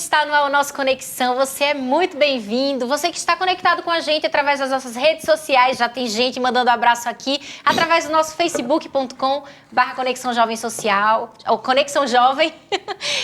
está no nosso Conexão, você é muito bem-vindo. Você que está conectado com a gente através das nossas redes sociais, já tem gente mandando abraço aqui, através do nosso facebook.com/Conexão Jovem Social, ou Conexão Jovem,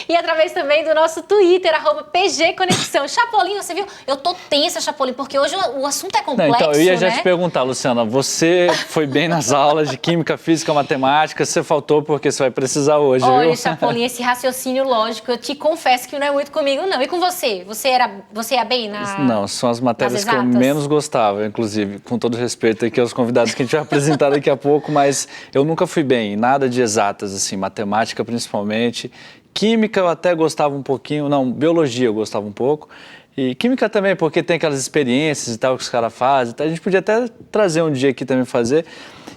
e através também do nosso Twitter, @PGConexão. Chapolin, você viu? Eu tô tensa, Chapolin, porque hoje o assunto é complexo, então, eu ia já né? te perguntar, Luciana, você foi bem nas aulas de Química, Física, Matemática, você faltou porque você vai precisar hoje, Olha, viu? Chapolin, esse raciocínio lógico, eu te confesso que não é muito comigo, não. E com você? Você ia bem Não, são as matérias que eu menos gostava, inclusive, com todo respeito aqui aos convidados que a gente vai apresentar daqui a pouco, mas eu nunca fui bem, nada de exatas, assim, matemática principalmente. Química eu até gostava um pouquinho, não, biologia eu gostava um pouco. E química também, porque tem aquelas experiências e tal que os caras fazem, então a gente podia até trazer um dia aqui também fazer.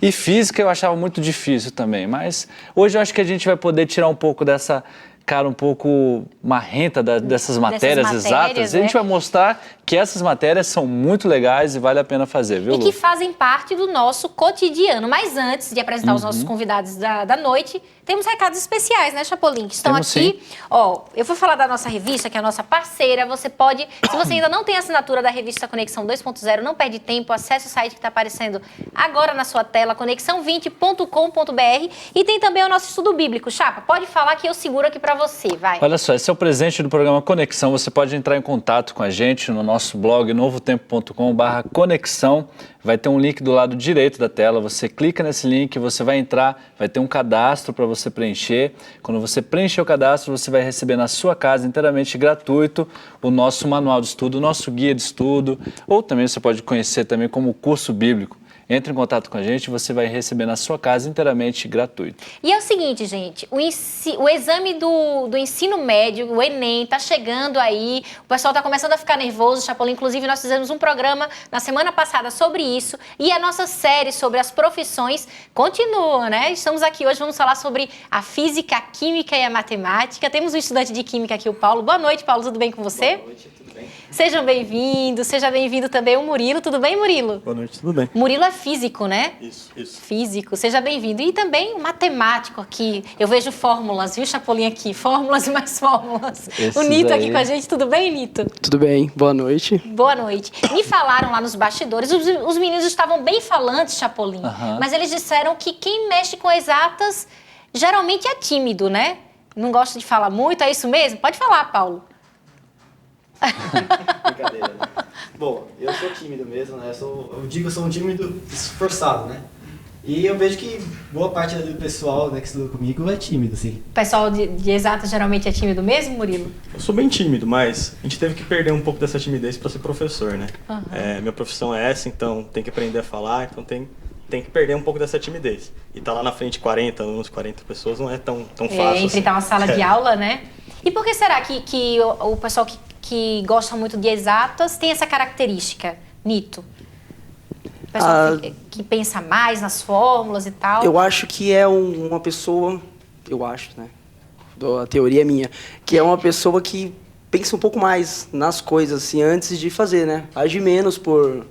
E física eu achava muito difícil também, mas hoje eu acho que a gente vai poder tirar um pouco dessa cara um pouco marrenta dessas matérias exatas. E a gente vai mostrar que essas matérias são muito legais e vale a pena fazer, viu, Lu? E que fazem parte do nosso cotidiano. Mas antes de apresentar os nossos convidados da noite, temos recados especiais, né, Chapolin? Que estão temos, aqui. Sim. Ó, eu vou falar da nossa revista, que é a nossa parceira. Você pode, se você ainda não tem assinatura da revista Conexão 2.0, não perde tempo, acesse o site que está aparecendo agora na sua tela, conexão20.com.br, e tem também o nosso estudo bíblico. Chapa, pode falar que eu seguro aqui para você, vai. Olha só, esse é o presente do programa Conexão. Você pode entrar em contato com a gente no nosso blog novotempo.com/conexão. Vai ter um link do lado direito da tela. Você clica nesse link, você vai entrar, vai ter um cadastro para você preencher. Quando você preencher o cadastro, você vai receber na sua casa, inteiramente gratuito, o nosso manual de estudo, o nosso guia de estudo, ou também você pode conhecer também como curso bíblico. Entre em contato com a gente, você vai receber na sua casa inteiramente gratuito. E é o seguinte, gente, o exame do ensino médio, o Enem, tá chegando aí, o pessoal tá começando a ficar nervoso, Chapolin, inclusive nós fizemos um programa na semana passada sobre isso, e a nossa série sobre as profissões continua, né? Estamos aqui hoje, vamos falar sobre a física, a química e a matemática. Temos um estudante de química aqui, o Paulo. Boa noite, Paulo, tudo bem com você? Boa noite, tudo bem? Sejam bem-vindos, seja bem-vindo também o Murilo. Tudo bem, Murilo? Boa noite, tudo bem. Murilo é físico, né? Isso. Físico, seja bem-vindo. E também um matemático aqui. Eu vejo fórmulas, viu, Chapolin, aqui? Fórmulas e mais fórmulas. O Nito aqui com a gente. Tudo bem, Nito? Tudo bem, boa noite. Boa noite. Me falaram lá nos bastidores, os meninos estavam bem falantes, Chapolin, mas eles disseram que quem mexe com exatas geralmente é tímido, né? Não gosta de falar muito, é isso mesmo? Pode falar, Paulo. Brincadeira, né? Bom, eu sou tímido mesmo, né? Eu digo que eu sou um tímido esforçado, né? E eu vejo que boa parte do pessoal, né, que estuda comigo é tímido, sim. O pessoal de exatas geralmente é tímido mesmo, Murilo? Eu sou bem tímido, mas a gente teve que perder um pouco dessa timidez para ser professor, né? Minha profissão é essa, então tem que aprender a falar, então tem que perder um pouco dessa timidez. E tá lá na frente 40 alunos, 40 pessoas, não é tão fácil assim. Enfrentar uma sala de aula, né? E por que será que o pessoal que gosta muito de exatas tem essa característica, Nito? O pessoal que pensa mais nas fórmulas e tal. Eu acho que é uma pessoa, eu acho, né? A teoria é minha, que é uma pessoa que pensa um pouco mais nas coisas, assim, antes de fazer, né? Age menos pela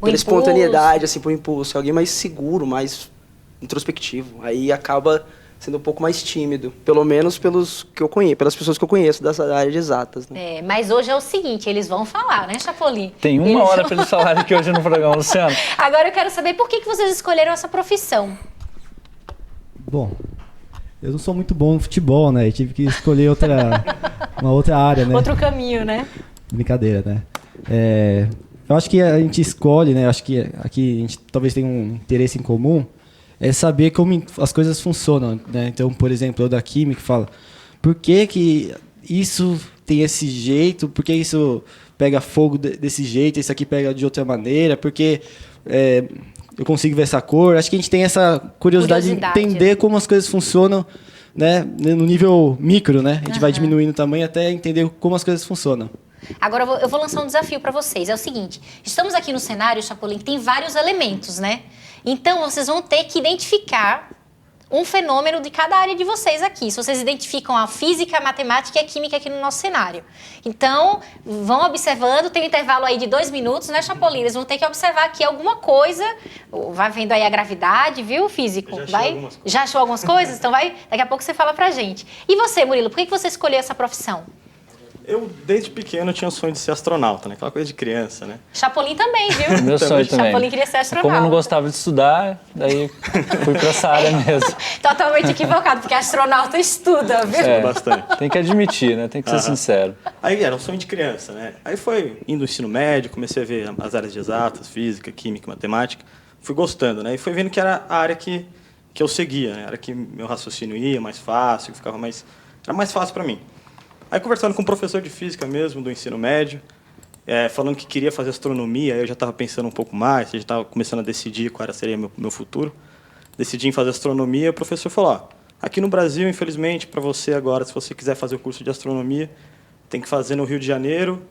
espontaneidade, assim, por impulso. É alguém mais seguro, mais introspectivo. Aí acaba sendo um pouco mais tímido, pelo menos pelas pessoas que eu conheço dessa área de exatas. Né? Mas hoje é o seguinte, eles vão falar, né, Chapolin? Tem uma hora para eles falarem aqui hoje no programa, Luciano. Agora eu quero saber por que vocês escolheram essa profissão. Bom, eu não sou muito bom no futebol, né? Eu tive que escolher uma outra área, né? Outro caminho, né? Brincadeira, né? Eu acho que a gente escolhe, né? Acho que aqui a gente talvez tenha um interesse em comum, é saber como as coisas funcionam, né? Então, por exemplo, eu da química falo, por que isso tem esse jeito? Por que isso pega fogo desse jeito? Isso aqui pega de outra maneira? Porque eu consigo ver essa cor? Acho que a gente tem essa curiosidade de entender como as coisas funcionam, né? No nível micro, né? A gente vai diminuindo o tamanho até entender como as coisas funcionam. Agora eu vou lançar um desafio para vocês. É o seguinte, estamos aqui no cenário, Chapolin, que tem vários elementos, né? Então, vocês vão ter que identificar um fenômeno de cada área de vocês aqui. Se vocês identificam a física, a matemática e a química aqui no nosso cenário. Então, vão observando, tem um intervalo aí de 2 minutos, né, Chapolin? Eles vão ter que observar aqui alguma coisa. Vai vendo aí a gravidade, viu, físico? Já achou algumas coisas? Então, daqui a pouco você fala pra gente. E você, Murilo, por que você escolheu essa profissão? Eu, desde pequeno, tinha o sonho de ser astronauta, né? Aquela coisa de criança, né? Chapolin também, viu? Meu sonho também. Chapolin queria ser astronauta. Como eu não gostava de estudar, daí fui pra essa área mesmo. Totalmente equivocado, porque astronauta estuda, viu? Bastante. Tem que admitir, né? Tem que ser sincero. Aí era um sonho de criança, né? Aí foi indo no ensino médio, comecei a ver as áreas de exatas, física, química, matemática. Fui gostando, né? E fui vendo que era a área que eu seguia, né? A área que meu raciocínio ia mais fácil, era mais fácil para mim. Aí conversando com um professor de física mesmo, do ensino médio, falando que queria fazer astronomia, aí eu já estava pensando um pouco mais, já estava começando a decidir qual seria meu futuro. Decidi em fazer astronomia, o professor falou, ó, aqui no Brasil, infelizmente, para você agora, se você quiser fazer o curso de astronomia, tem que fazer no Rio de Janeiro,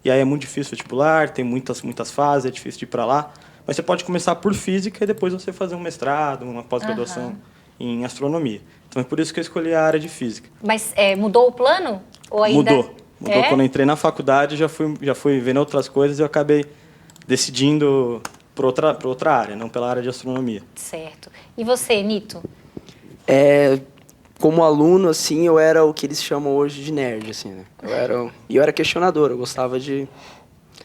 e aí é muito difícil o vestibular, tem muitas fases, é difícil de ir para lá, mas você pode começar por física e depois você fazer um mestrado, uma pós-graduação em astronomia. Então é por isso que eu escolhi a área de física. Mas mudou o plano? Ou ainda... Mudou. Quando eu entrei na faculdade, já fui vendo outras coisas e eu acabei decidindo por outra área, não pela área de astronomia. Certo. E você, Nito? Como aluno, assim, eu era o que eles chamam hoje de nerd, assim, né? Eu era questionador, eu gostava de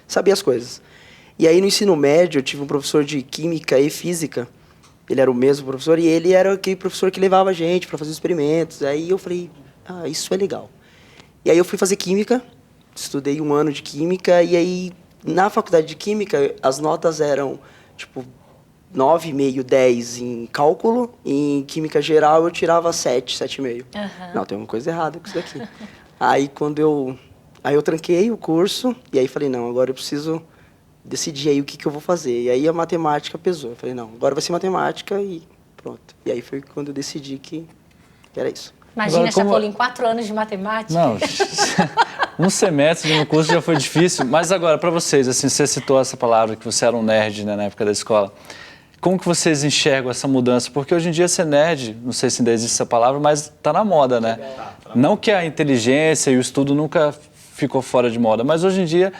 saber as coisas. E aí, no ensino médio, eu tive um professor de química e física. Ele era o mesmo professor e ele era aquele professor que levava a gente para fazer experimentos. Aí eu falei, isso é legal. E aí eu fui fazer química, estudei 1 ano de química, e aí, na faculdade de química, as notas eram, tipo, 9,5, 10 em cálculo, e em química geral eu tirava 7, 7,5. Não, tem uma coisa errada com isso daqui. Aí eu tranquei o curso, e aí falei, não, agora eu preciso decidir aí o que eu vou fazer. E aí a matemática pesou. Eu falei, não, agora vai ser matemática e pronto. E aí foi quando eu decidi que era isso. Imagina, Agora, Chapolin, 4 anos de matemática. Não, um semestre no curso já foi difícil. Mas agora, para vocês, assim, você citou essa palavra, que você era um nerd, né, na época da escola. Como que vocês enxergam essa mudança? Porque hoje em dia ser nerd, não sei se ainda existe essa palavra, mas está na moda, né? Não que a inteligência e o estudo nunca ficou fora de moda, mas hoje em dia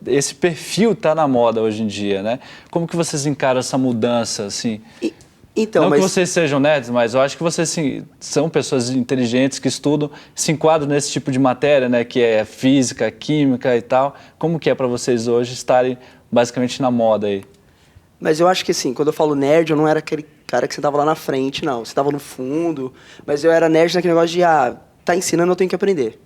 esse perfil está na moda hoje em dia, né? Como que vocês encaram essa mudança, assim? Então, não que vocês sejam nerds, mas eu acho que vocês são pessoas inteligentes que estudam, se enquadram nesse tipo de matéria, né? Que é física, química e tal. Como que é para vocês hoje estarem basicamente na moda aí? Mas eu acho que assim, quando eu falo nerd, eu não era aquele cara que sentava lá na frente, não. Você estava no fundo, mas eu era nerd naquele negócio de, tá ensinando, eu tenho que aprender.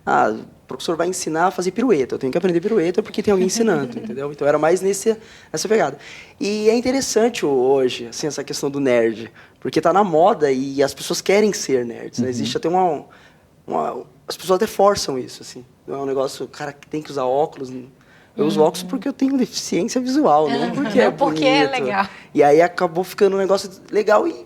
O professor vai ensinar a fazer pirueta, eu tenho que aprender pirueta porque tem alguém ensinando, entendeu? Então era mais nessa pegada. E é interessante hoje, assim, essa questão do nerd, porque tá na moda e as pessoas querem ser nerds, né? Existe até as pessoas até forçam isso, assim. Não é um negócio, o cara que tem que usar óculos. Eu uso óculos porque eu tenho deficiência visual, não porque é bonito. Porque é legal. E aí acabou ficando um negócio legal e,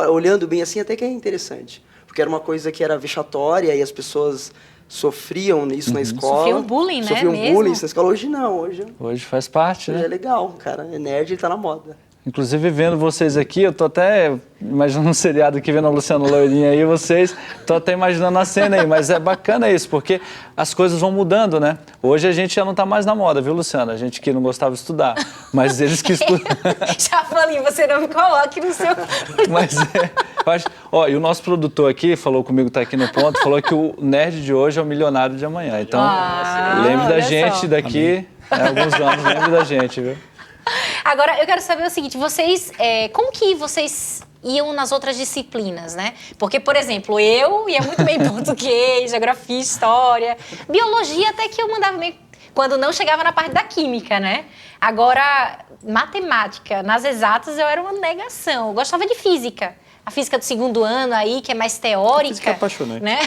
olhando bem assim, até que é interessante. Porque era uma coisa que era vexatória e as pessoas sofriam isso na escola. Sofriam bullying, né? Sofriam bullying na escola. Hoje não, hoje faz parte, né? É legal, cara. É nerd e tá na moda. Inclusive, vendo vocês aqui, eu tô até imaginando um seriado aqui, vendo a Luciana loirinha aí, vocês, tô até imaginando a cena aí, mas é bacana isso, porque as coisas vão mudando, né? Hoje a gente já não tá mais na moda, viu, Luciana? A gente que não gostava de estudar, mas eles que estudam... Chapolin, você não me coloque no seu... Mas eu acho... e o nosso produtor aqui, falou comigo, tá aqui no ponto, falou que o nerd de hoje é o milionário de amanhã. Então, lembre da gente daqui, alguns anos, lembre da gente, viu? Agora, eu quero saber o seguinte, como que vocês iam nas outras disciplinas, né? Porque, por exemplo, eu ia muito bem em português, geografia, história, biologia até que eu mandava bem, quando não chegava na parte da química, né? Agora, matemática, nas exatas eu era uma negação, eu gostava de física. A física do 2º ano aí, que é mais teórica. Física é apaixonante. Né?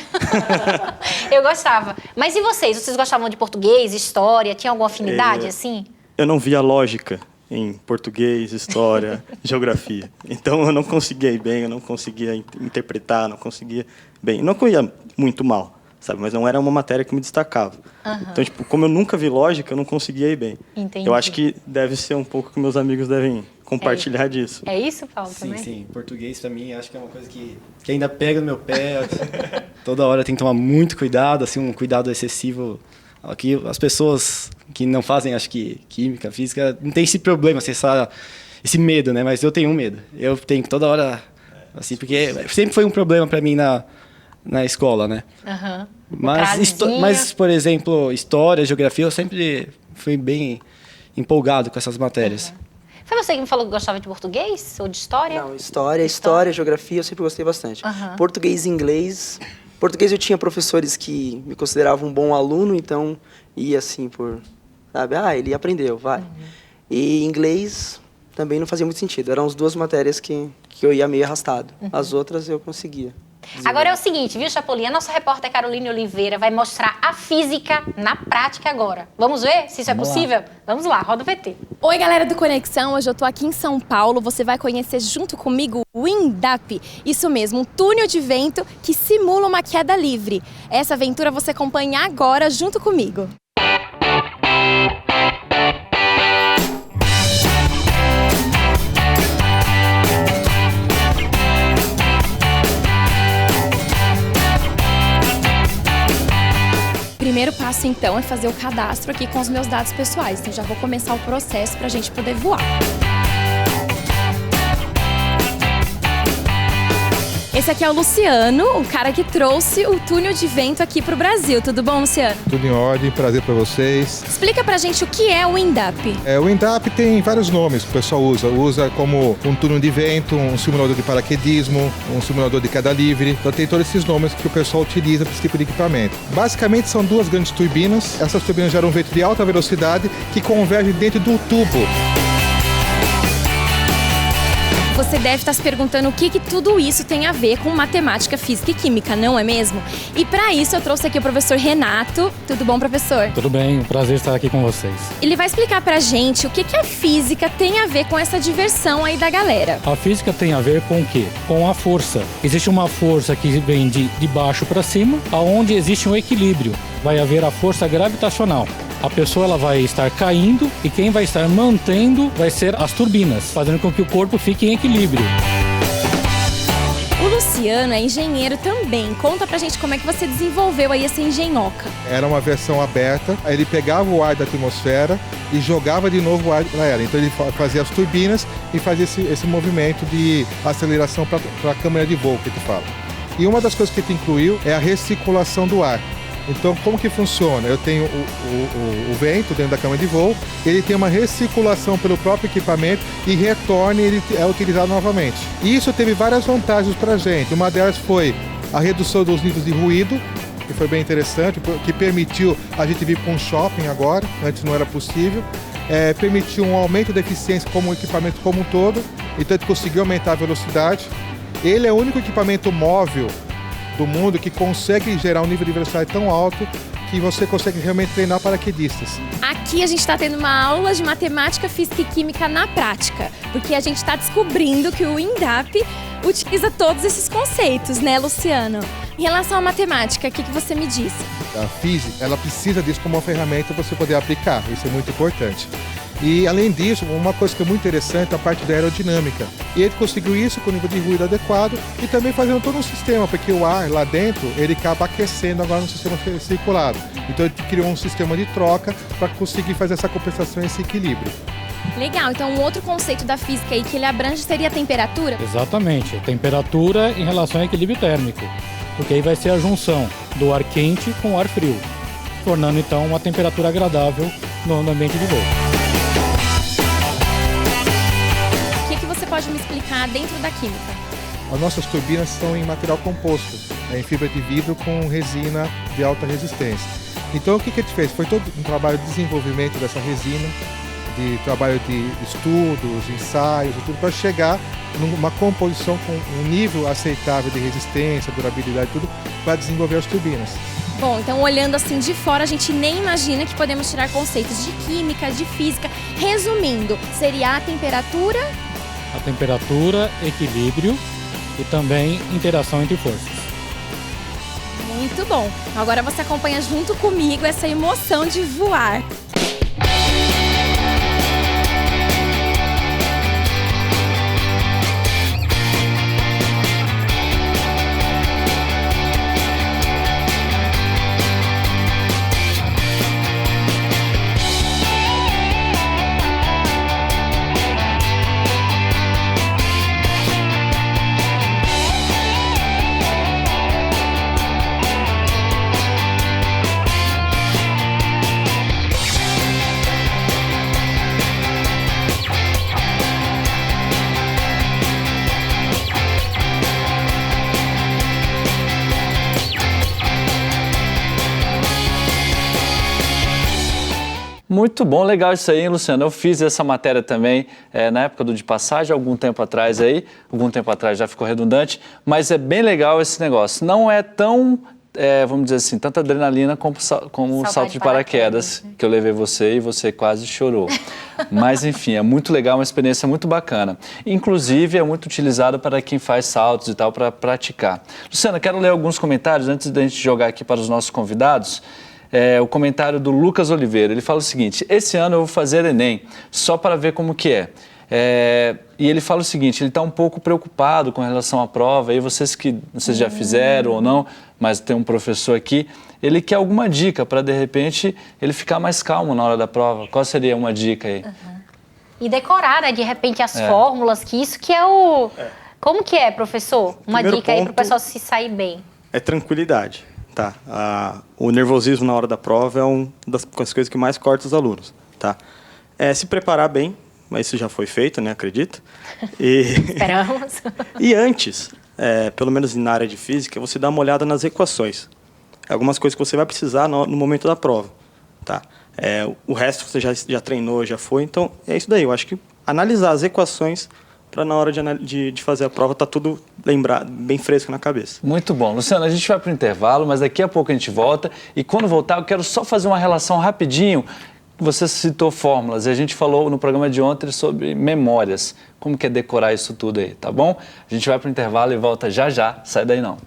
Eu gostava. Mas e vocês? Vocês gostavam de português, história? Tinha alguma afinidade, assim? Eu não via lógica em português, história, geografia. Então eu não conseguia ir bem, eu não conseguia interpretar, não conseguia bem. Não que eu ia muito mal, sabe? Mas não era uma matéria que me destacava. Então, como eu nunca vi lógica, eu não conseguia ir bem. Entendi. Eu acho que deve ser um pouco que meus amigos devem compartilhar disso. É isso, Paulo, sim, também? Sim, português pra mim acho que é uma coisa que ainda pega no meu pé. Toda hora tem que tomar muito cuidado, assim, um cuidado excessivo. Aqui as pessoas que não fazem, acho que química, física, não tem esse problema, esse medo, né? Mas eu tenho um medo. Eu tenho que toda hora, assim, porque sempre foi um problema para mim na escola, né? Aham. Mas, por exemplo, história, geografia, eu sempre fui bem empolgado com essas matérias. Foi você que me falou que gostava de português ou de história? Não, história, geografia, eu sempre gostei bastante. Português e inglês. Português eu tinha professores que me consideravam um bom aluno, então ia assim por, sabe, ele aprendeu, vai. E inglês também não fazia muito sentido. Eram as duas matérias que eu ia meio arrastado. As outras eu conseguia. Agora é o seguinte, viu, Chapolin? A nossa repórter Caroline Oliveira vai mostrar a física na prática agora. Vamos ver se isso é possível? Vamos lá, roda o VT. Oi, galera do Conexão. Hoje eu tô aqui em São Paulo. Você vai conhecer junto comigo o Windap. Isso mesmo, um túnel de vento que simula uma queda livre. Essa aventura você acompanha agora junto comigo. O primeiro passo, então, é fazer o cadastro aqui com os meus dados pessoais. Então, já vou começar o processo para a gente poder voar. Esse aqui é o Luciano, o cara que trouxe o túnel de vento aqui para o Brasil. Tudo bom, Luciano? Tudo em ordem, prazer para vocês. Explica pra gente o que é o Windap. O Windap tem vários nomes que o pessoal usa. Usa como um túnel de vento, um simulador de paraquedismo, um simulador de queda livre. Então tem todos esses nomes que o pessoal utiliza para esse tipo de equipamento. Basicamente são duas grandes turbinas. Essas turbinas geram um vento de alta velocidade que converge dentro do tubo. Você deve estar se perguntando o que tudo isso tem a ver com matemática, física e química, não é mesmo? E para isso eu trouxe aqui o professor Renato. Tudo bom, professor? Tudo bem, um prazer estar aqui com vocês. Ele vai explicar pra gente o que a física tem a ver com essa diversão aí da galera. A física tem a ver com o quê? Com a força. Existe uma força que vem de baixo para cima, aonde existe um equilíbrio. Vai haver a força gravitacional. A pessoa ela vai estar caindo e quem vai estar mantendo vai ser as turbinas, fazendo com que o corpo fique em equilíbrio. O Luciano é engenheiro também. Conta pra gente como é que você desenvolveu aí essa engenhoca. Era uma versão aberta, aí ele pegava o ar da atmosfera e jogava de novo o ar para ela. Então ele fazia as turbinas e fazia esse movimento de aceleração para a câmara de voo que ele fala. E uma das coisas que ele incluiu é a recirculação do ar. Então, como que funciona? Eu tenho o vento dentro da câmara de voo, ele tem uma recirculação pelo próprio equipamento e retorna e ele é utilizado novamente. E isso teve várias vantagens para a gente. Uma delas foi a redução dos níveis de ruído, que foi bem interessante, que permitiu a gente vir para um shopping agora, antes não era possível. Permitiu um aumento da eficiência como o equipamento como um todo, então a gente conseguiu aumentar a velocidade. Ele é o único equipamento móvel do mundo que consegue gerar um nível de velocidade tão alto que você consegue realmente treinar paraquedistas. Aqui a gente está tendo uma aula de matemática, física e química na prática, porque a gente está descobrindo que o Windap utiliza todos esses conceitos, né, Luciano? Em relação à matemática, o que você me disse? A física, ela precisa disso como uma ferramenta para você poder aplicar, isso é muito importante. E, além disso, uma coisa que é muito interessante é a parte da aerodinâmica. E ele conseguiu isso com o nível de ruído adequado e também fazendo todo um sistema, porque o ar lá dentro, ele acaba aquecendo agora no sistema circulado. Então, ele criou um sistema de troca para conseguir fazer essa compensação e esse equilíbrio. Legal, então um outro conceito da física aí que ele abrange seria a temperatura? Exatamente, a temperatura em relação ao equilíbrio térmico. Porque aí vai ser a junção do ar quente com o ar frio, tornando então uma temperatura agradável no ambiente de voo. Você pode me explicar dentro da química? As nossas turbinas são em material composto, em fibra de vidro com resina de alta resistência. Então o que a gente fez? Foi todo um trabalho de desenvolvimento dessa resina, de trabalho de estudos, ensaios e tudo, para chegar numa composição com um nível aceitável de resistência, durabilidade e tudo, para desenvolver as turbinas. Bom, então olhando assim de fora, a gente nem imagina que podemos tirar conceitos de química, de física. Resumindo, seria a temperatura, equilíbrio e também interação entre forças. Muito bom. Agora você acompanha junto comigo essa emoção de voar. Muito bom, legal isso aí, hein, Luciano? Eu fiz essa matéria também na época do de passagem, algum tempo atrás já ficou redundante, mas é bem legal esse negócio. Não é tão, vamos dizer assim, tanta adrenalina como o salto de paraquedas, que eu levei você e você quase chorou. Mas enfim, é muito legal, uma experiência muito bacana. Inclusive, é muito utilizado para quem faz saltos e tal, para praticar. Luciano, quero ler alguns comentários antes da gente jogar aqui para os nossos convidados. O comentário do Lucas Oliveira, ele fala o seguinte: esse ano eu vou fazer Enem, só para ver como que é. E ele fala o seguinte, ele está um pouco preocupado com relação à prova, e vocês já fizeram ou não, mas tem um professor aqui, ele quer alguma dica para, de repente, ele ficar mais calmo na hora da prova. Qual seria uma dica aí? E decorar, né, de repente, as fórmulas, que isso que é o... Como que é, professor? Uma Primeiro dica aí para o pessoal se sair bem. É tranquilidade. Tá, o nervosismo na hora da prova é uma das coisas que mais corta os alunos, tá? Se preparar bem, mas isso já foi feito, né, acredito. Esperamos. E antes, pelo menos na área de física, você dá uma olhada nas equações. Algumas coisas que você vai precisar no momento da prova, tá? O resto você já treinou, já foi, então é isso daí. Eu acho que analisar as equações para na hora de fazer a prova tá tudo bem fresco na cabeça. Muito bom. Luciano, a gente vai para o intervalo, mas daqui a pouco a gente volta. E quando voltar, eu quero só fazer uma relação rapidinho. Você citou fórmulas e a gente falou no programa de ontem sobre memórias. Como que é decorar isso tudo aí, tá bom? A gente vai para o intervalo e volta já já. Sai daí não.